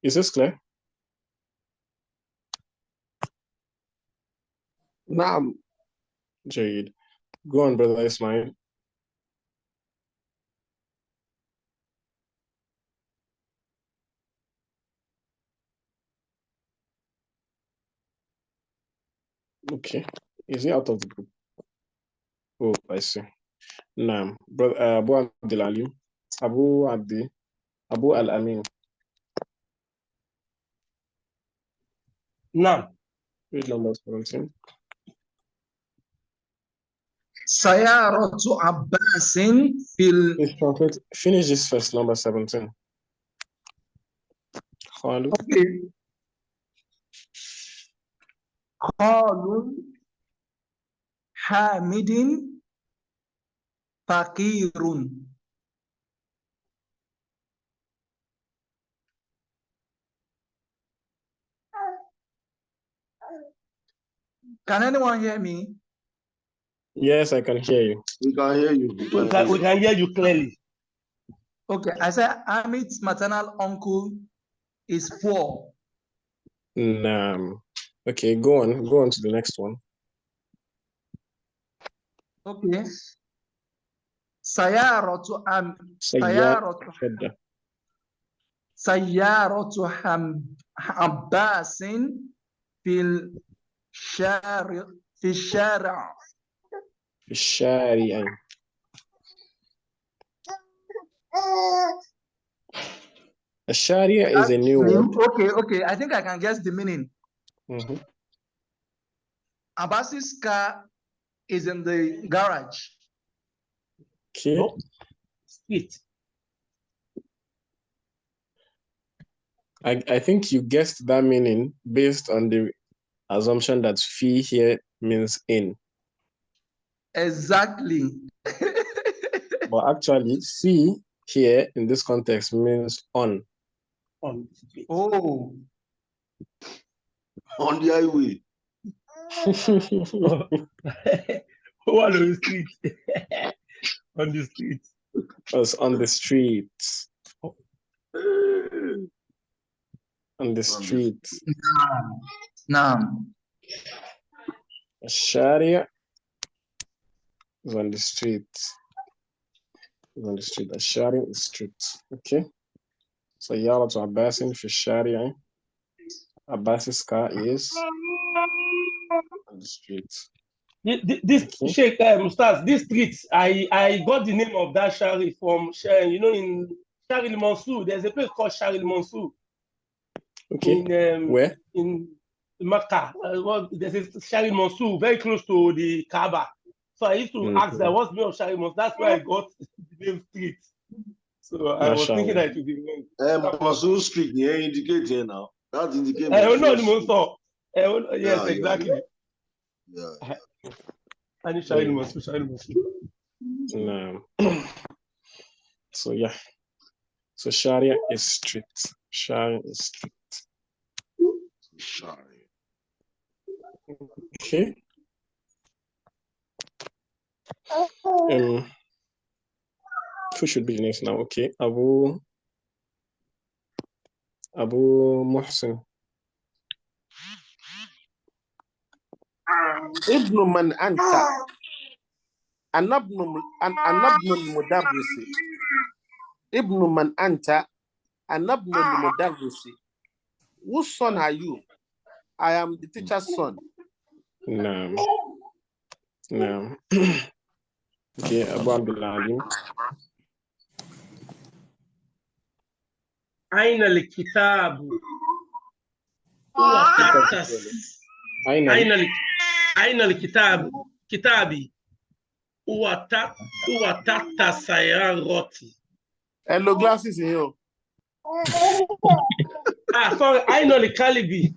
Is this clear? Naam. Jade. Go on, brother Ismail. Okay. Is he out of the group? Oh, I see. Naam. Brother Abu Abdul Alim. Abu Al-Amin. Naam. Read number 17. Sayaratu Abbasin fil. Please translate. Finish this first, number 17. Khalu. Okay. Khalun Hamidin Fakirun. Can anyone hear me? Yes, I can hear you. We can hear you. We can hear you clearly. Okay, I said Hamid's maternal uncle is poor. Naam. Okay, go on to the next one. Okay. Sayaratu Abbasin fil shari' fi shari'. الشارع. الشارع is a new word. Okay. I think I can guess the meaning. Abbas's car is in the garage. Okay. No. Street. I think you guessed that meaning based on the assumption that fi here means in. Exactly. But actually, fi here in this context means on. On the street. Oh. On the highway. On the street. On the street. It's on the street. On the street. No. الشارع is on the street. Is on the street. الشارع is street. Okay. سيارة عباس في الشارع. Abbas's car is on the street. This Okay. Sheikh Mustaz, this street, I got the name of that Shari from, you know, in Shari Mansour. There's a place called Shari Mansour. Okay. Where? In Makkah. There's a Shari Mansour very close to the Kaaba. So I used to ask that, what's the name of Shari Mansour? That's where I got the name street. So I was thinking that it would be wrong. Mansour Street, yeah, indicate here now. That indicates. Yes, exactly. Yeah. I need Shari Mansour. No. So yeah. So Sharia is street. Sharia is street. Sharia. Okay. Who should be the next now? Okay. Abu Muhsin. ابن من أنت أنا ابن المدرس ابن من أنت أنا ابن المدرس. Whose son are you? I am the teacher's son. No. Okay, Abu Abdullah. أين الكتاب؟ أين الكتاب؟ كتابي هو تحت سيارتي. Hello, glasses in here. Sorry, أين الكلب؟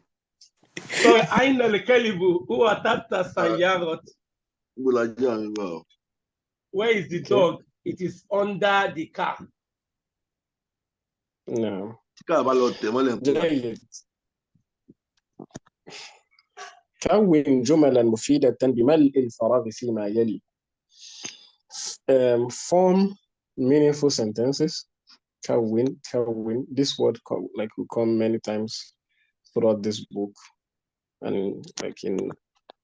Sorry, أين الكلب هو تحت سيارتي. Where is the dog? It is under the car. No. كون جملا مفيدة بملء الفراغ فيما يلي. Form meaningful sentences. كون. This word like will come many times throughout this book and like in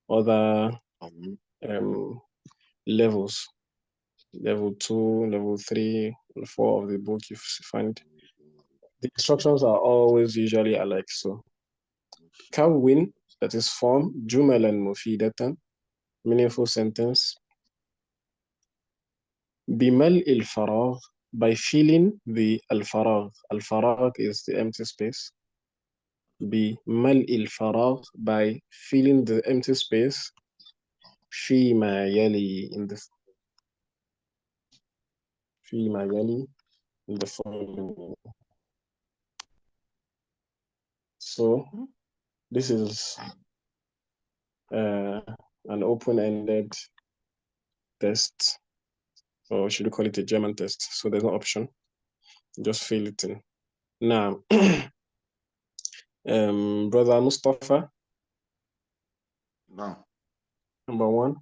other levels. Level 2, level 3, and 4 of the book, you find the instructions are always usually alike. So كون, that is form, جملا مفيدة, meaningful sentence, بملء الفراغ, by filling the الفراغ. الفراغ is the empty space. بملء الفراغ, by filling the empty space, فيما يلي, in the following. So this is an open-ended test, or should we call it a German test? So there's no option, just fill it in. Now, Brother Mustafa. No. Number 1.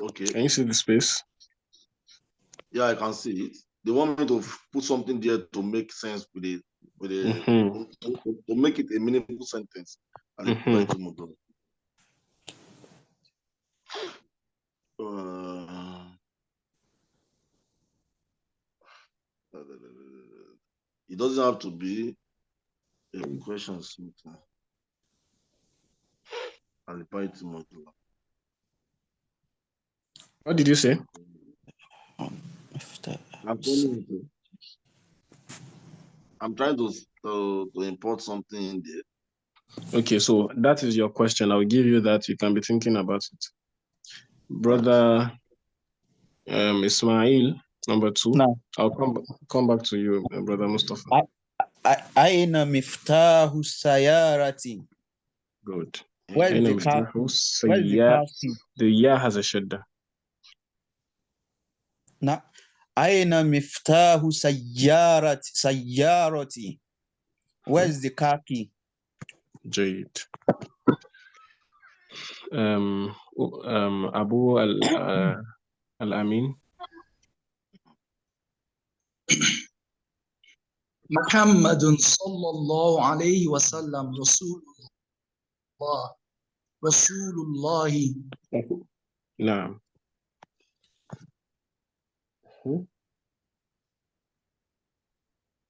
Okay. Can you see the space? Yeah, I can see it. They want me to put something there to make sense with it, to make it a meaningful sentence. It doesn't have to be a question. What did you say? I'm trying to import something in there. Okay, so that is your question. I'll give you that. You can be thinking about it. Brother Ismail, number 2. No. I'll come back to you, Brother Mustafa. أين مفتاح السيارة? Good. Where is the car? The ya has a shadda. No. أين مفتاح سيارتي? Where is the car key? Jade. Abu Al-Amin. Muhammadun sallallahu alayhi wa sallam Rasulullah. Naam.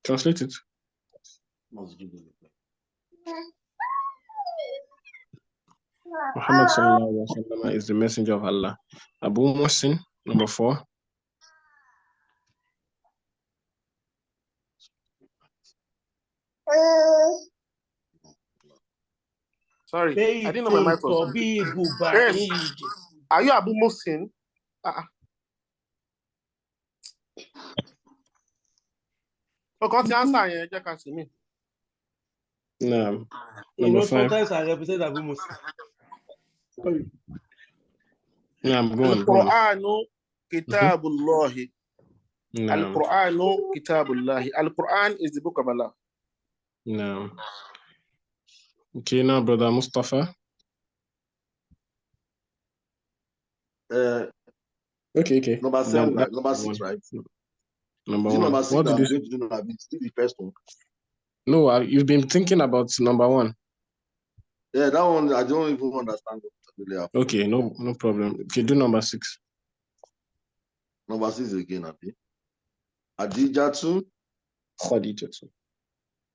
Translate it. Muhammad sallallahu alaihi wasallam is the messenger of Allah. Abu Muhsin, number 4. Sorry, I didn't know my mic was on. Yes. Are you Abu Muhsin? Can't you answer? You can see me. No. Number 5. Sometimes I represent Abu Muhsin. Al-Qur'anu Kitabullah. Al-Qur'anu Kitabullah. Al-Quran is the book of Allah. No. Okay, now brother Mustafa. Okay. Number 7, right? Number 6, right? Number 1. Number 6, what did you do? Still the first one. No, you've been thinking about number 1. Yeah, that one I don't even understand. Okay, no problem. Okay, do number 6. Number 6 again, Abi. Khadijatu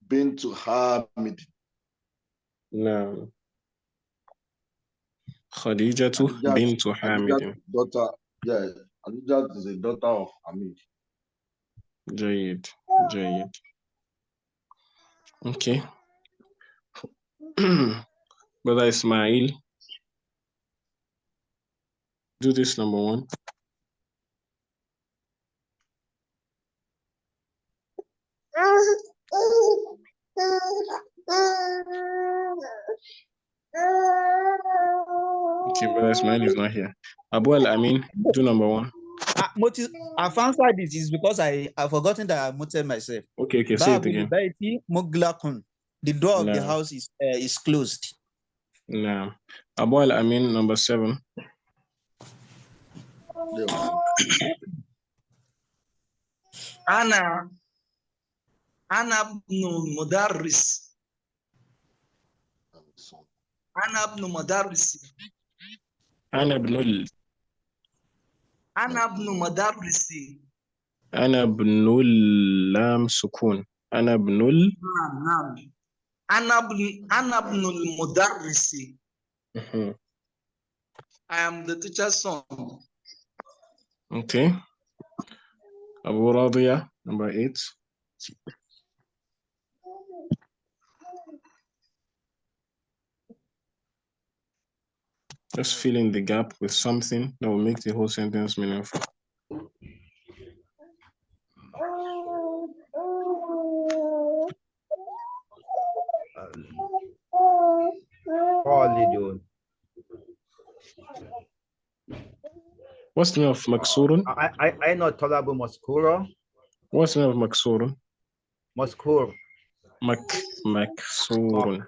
bintu Hamid. No. Khadijatu bintu Hamid. Daughter, yeah, Khadijat is a daughter of Hamid. Jayid. Okay. Brother Ismail. Do this number 1. Okay, Brother Ismail is not here. Abu Al-Amin, do number 1. I've answered this is because I've forgotten that I muted myself. Okay, say it again. The door of the house is closed. No. Abu Al-Amin, number 7. Ana ibn Mudarris. Ana ibn Mudarris. Ana ibnul lam sukun. Ana ibnul. Ana ibnul Mudarris. I am the teacher's son. Okay. Abu Radiya, number 8. Just fill in the gap with something that will make the whole sentence meaningful. What's the name of Maksurun? I know Talabu Maskura. What's the name of Maksurun? Maskur. Maksurun.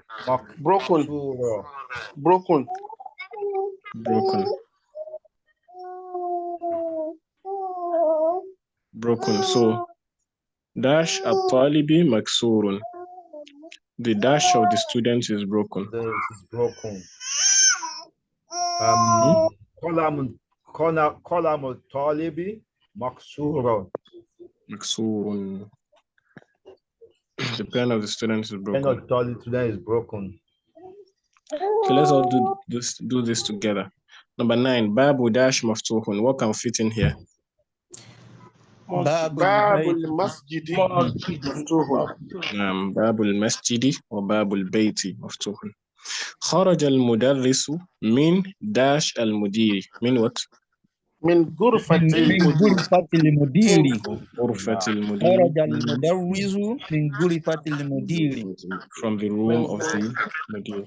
Broken. So, dash at-talibi maksurun. The dash of the student is broken. Qalam at-talibi maksurun. The pen of the student is broken. Pen of the student is broken. Okay, let's all do this together. Number 9, Babu dash maftuhun. What can fit in here? Babul masjidi maftuhun. Babul masjidi or Babul bayti maftuhun. خرج المدرس من dash al-mudiri. Mean what? من غرفة المدير. غرفة المدير. خرج المدرس من غرفة المدير. From the room of the mudir.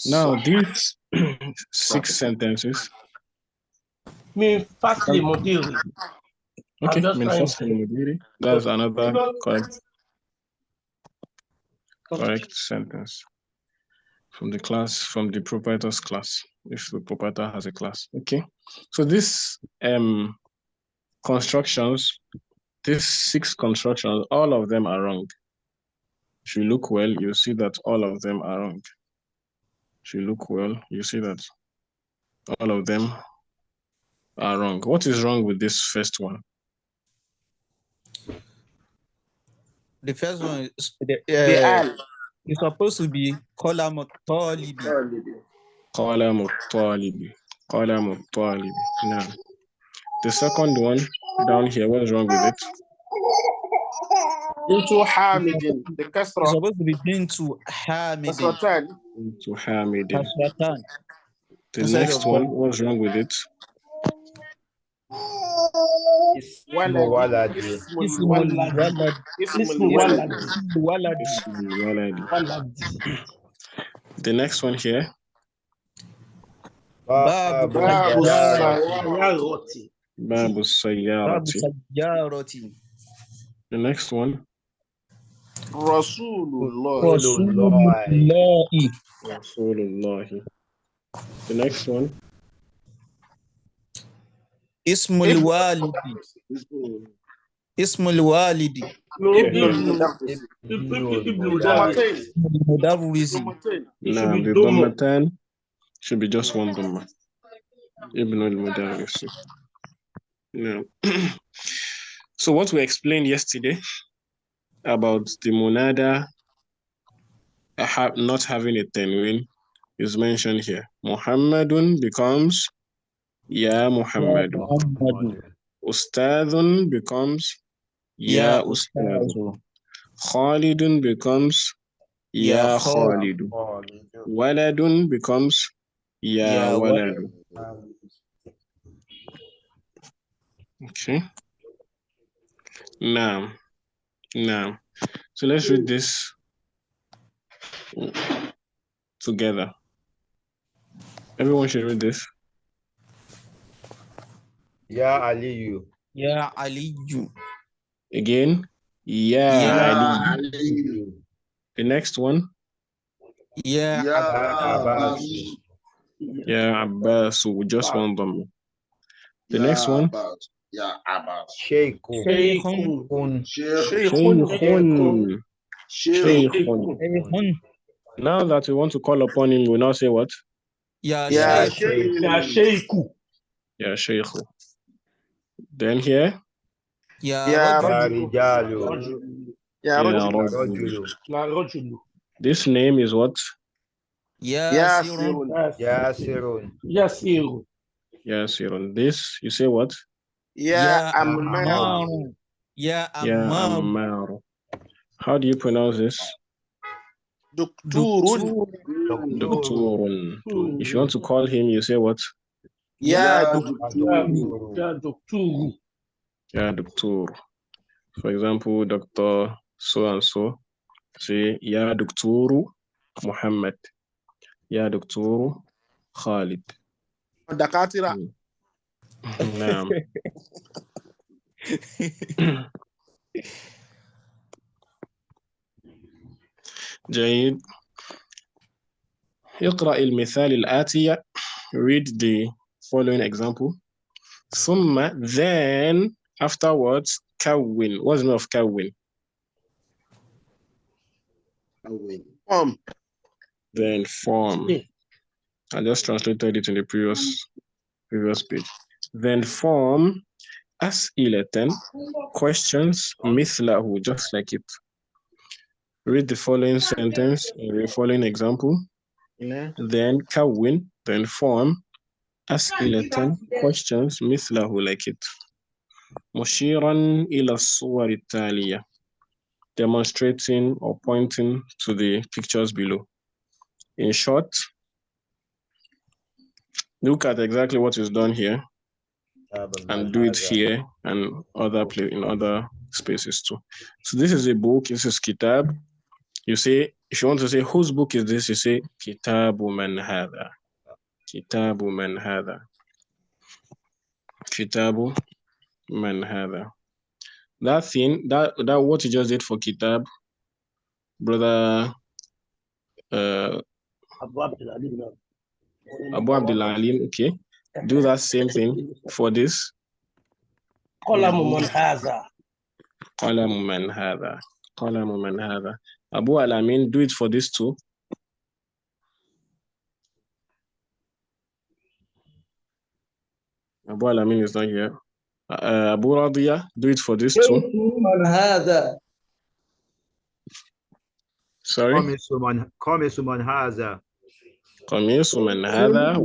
Now these 6 sentences. Min fasli mudiri. Okay, min fasli mudiri. That's another correct sentence from the class, from the proprietor's class, if the proprietor has a class. Okay, so these constructions these 6 constructions, all of them are wrong. If you look well, you see that all of them are wrong. If you look well, you see that all of them are wrong. What is wrong with this first one? The first one is بآل it's supposed to be قلم الطالب. قلم الطالب. قلم الطالب. Now, the second one down here, what is wrong with it? into حامد It's بكسرة supposed to be into حامد. كسرتان To Hamid. كسرتان. The Instead next of one, what's wrong with it? اسم ولد. اسم اسم الولد الولد. اسم الولد ولد. ولد. The next one here. باب باب السيارة. السيارة باب السيارة. باب سيارة. The next one. رسول الله رسول الله. رسول الله. The next one. اسم الوالد. اسم الوالد. ابن المدرس ضمتين المدرس. Now the Dhammatan should be just one Dhamma. Ibn al-Mudarris. Now, so what we explained yesterday about the Munādā not having a tanween is mentioned here. Muhammadun becomes Ya Muhammadu. Ustadun becomes Ya Ustadu. Khalidun becomes Ya Khalidu. Waladun becomes Ya Waladu. Okay. Now, so let's read this together. Everyone should read this. Ya Aliyu. Ya Aliyu. Again, Ya Ali. The next one. Ya Abbas. Ya Abbas, with just one Dhamma. The next one. Ya Abbas. Sheikhun. Sheikhun. Now that we want to call upon him, we now say what? Ya Sheikhu Ya Sheikhu. Then here. Ya Rijalu. Ya Rajulu. This name is what? Yasirun. Yasirun. This, you say what? Ya Ammar. Ya Ammar. Ammar. How do you pronounce this? Doktorun. Doktorun. If you want to call him, you say what? Ya Doktor. Ya Doktor. For example, Dr. So and so. Say Ya Doktoru Muhammad. Ya Doktoru Khalid. Dakatira. نعم. جيد. اقرأ المثال الآتي. Read the following example. ثم, then, afterwards, كون. What's the meaning of كون? Form. Then form. I just translated it in the previous page. Then form أسئلة, questions, مثله, just like it. Read the following sentence or the following example. Then كون, then form أسئلة, questions, مثله, like it. مشيرا إلى الصور التالية, demonstrating or pointing to the pictures below. In short, look at exactly what is done here and do it here and in other spaces too. So this is a book, this is Kitab. You say, if you want to say whose book is this, you say Kitabu man hadha. Kitabu man hadha. Kitabu man hadha. That thing, that what you just did for Kitab, brother Abu Abdul Alim, okay. Do that same thing for this. قلم من هذا. قلم من هذا. قلم من هذا. Abu Al-Amin, do it for these two. Abu Al-Amin is not here. Abu Radiya, do it for these two. من هذا. Sorry. قميص من هذا. قميص من هذا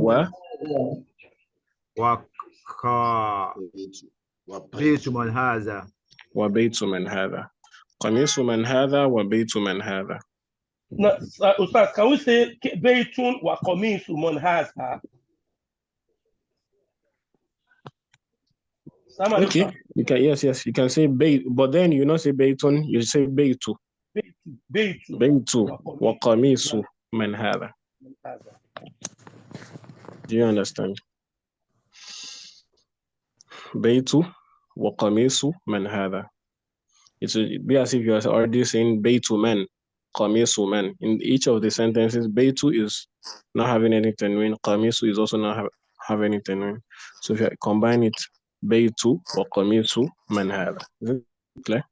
بيت من هذا. وبيت من هذا. قميص من هذا وبيت من هذا. No, Ustaz, can we say Beitun wa Qamisu man haza? Okay, you can, yes, you can say Beit, but then you not say Beitun, you say Beitu. Beitu wa Qamisu man hada. Do you understand? Beitu wa Qamisu man hada. It would be as if you are already saying Beitu man, Qamisu man. In each of the sentences, Beitu is not having any tanween, Qamisu is also not having any tanween. So if you combine it, Beitu wa Qamisu man hada. Is it clear?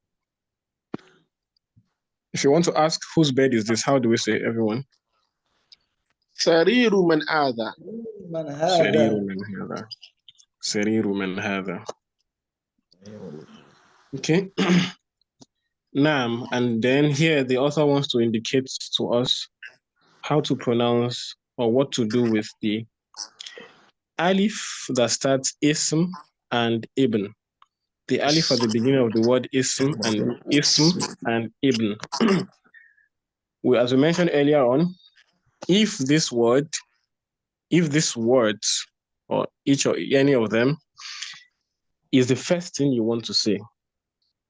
If you want to ask whose bed is this, how do we say, everyone? Sariru man hadha. Sariru man hadha. Sariru man hadha. Okay. Naam, and then here the author wants to indicate to us how to pronounce or what to do with the alif that starts ism and ibn. The alif at the beginning of the word ism and ibn. As we mentioned earlier on, if this words, or each or any of them is the first thing you want to say.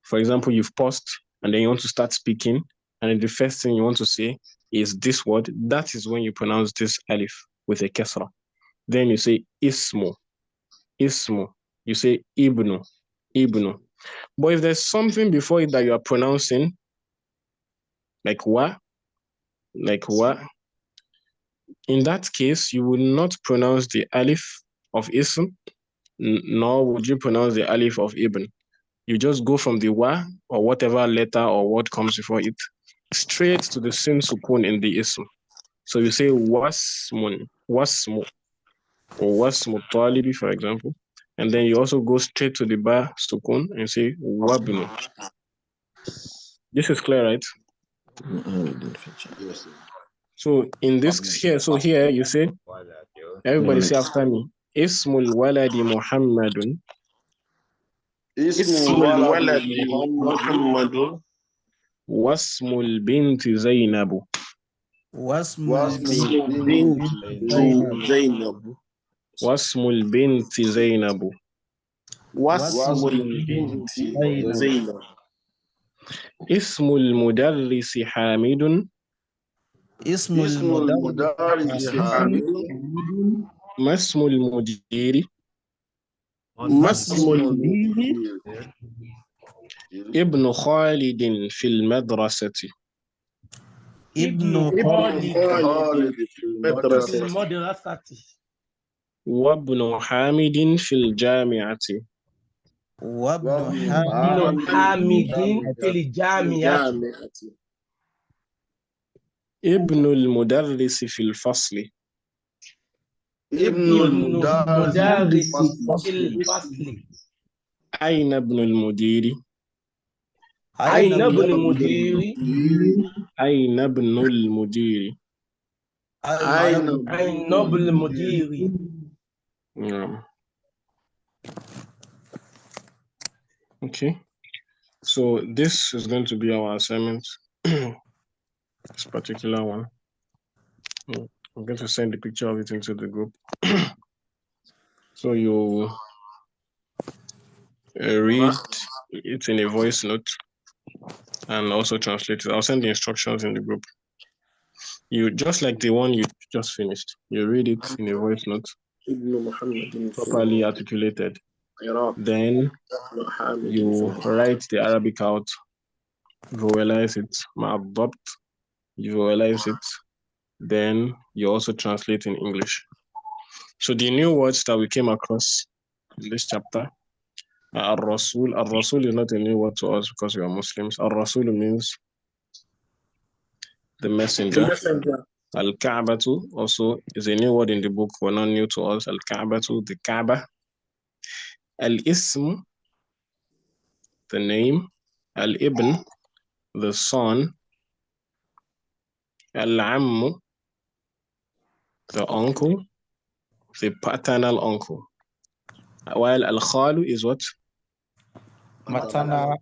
For example, you've paused and then you want to start speaking, and then the first thing you want to say is this word. That is when you pronounce this alif with a kasra. Then you say ismu. You say ibnu. But if there's something before it that you are pronouncing, like wa, in that case, you will not pronounce the alif of ism, nor would you pronounce the alif of ibn. You just go from the wa or whatever letter or word comes before it straight to the sin sukun in the ism. So you say wasmu, or wasmu talibi, for example, and then you also go straight to the ba sukun and say wabnu. This is clear, right? Yes. So in this here you say, everybody say after me, Ismul waladi Muhammadun. Ismul waladi Muhammadun. Wasmul binti Zainabu. Wasmul binti Zainabu. Wasmul binti Zainabu. Wasmul binti Zainabu. Ismul mudarrisi Hamidun. Ismul mudarrisi Hamidun. Masmul mudiri. Masmul mudiri. Ibn Khalidin fil madrasati. Ibn Khalid fil madrasati. Wabnu Hamidin fil jami'ati. Wabnu Hamidin fil jami'ati. Ibn al-mudarrisi fil fasli. Ibn al-mudarrisi fil fasli. Ayna ibn al-mudiri. Ayna ibn al-mudiri. Ayna ibn al-mudiri. Ayna ibn al-mudiri. Okay. So this is going to be our assignment. This particular one. I'm going to send the picture of it into the group. So you read it in a voice note and also translate it. I'll send the instructions in the group. You just like the one you just finished. You read it in a voice note, properly articulated. Then you write the Arabic out, vowelize it, you vowelize it. Then you also translate in English. So the new words that we came across in this chapter, Al-Rasul. Al-Rasul is not a new word to us because we are Muslims. Al-Rasul means the messenger. Al-Ka'batu also is a new word in the book, but not new to us. Al-Ka'batu, the Kaaba. Al-Ism, the name. Al-Ibn, the son. Al-Ammu, the uncle, the paternal uncle. While Al-Khalu is what? Maternal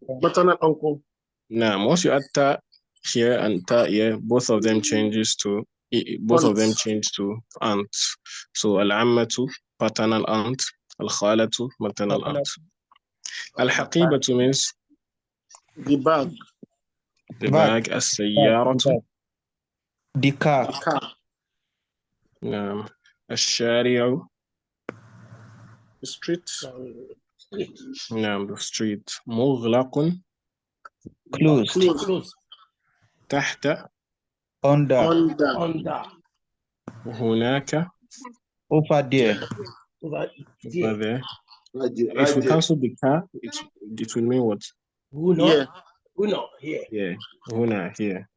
uncle. Now, once you add ta here and ta here, both of them change to aunts. So Al-Ammatu, paternal aunt. Al-Khalatu, maternal aunt. Al-Haqibatu means the bag. The bag. As-Sayyaratu, the car. Al-Shari'u, the street. The street. Mughlaqun, closed. Tahta, Under. Hunaka, Over there. over there. If we cancel the car, it will mean what? Huna, here. Yeah, Huna, here.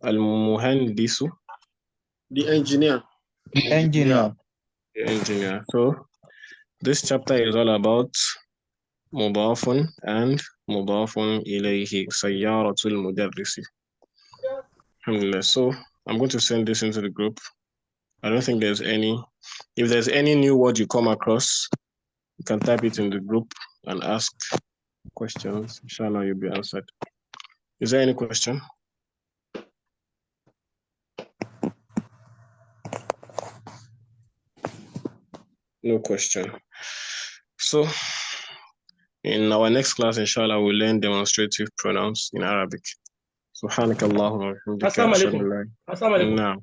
Al-Muhandisu, the engineer. The engineer. the engineer. So this chapter is all about Mudafun and Mudafun ilayhi, Sayyaratul Mudarrisi. Alhamdulillah. So I'm going to send this into the group. I don't think there's any. If there's any new word you come across, you can type it in the group and ask questions. Inshallah, you'll be answered. Is there any question? No question. So in our next class, inshallah, we'll learn demonstrative pronouns in Arabic. Subhanak Allahumma wa bihamdika. Assalamu alaikum. No.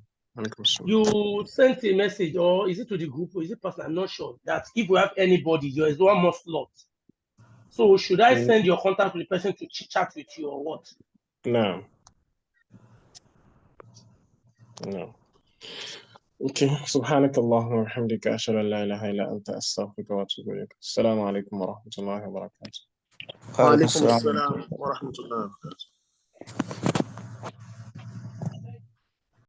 You sent a message, or is it to the group, or is it personal? I'm not sure. That if we have anybody, there is one more slot. So should I send your contact to the person to chat with you, or what? No. Okay. Subhanak Allahumma wa bihamdika. Ashhadu an la ilaha illa anta astaghfiruka wa atubu ilayk. Assalamu alaikum wa rahmatullahi wa barakatuh. Wa alaikum assalam wa rahmatullahi wa barakatuh.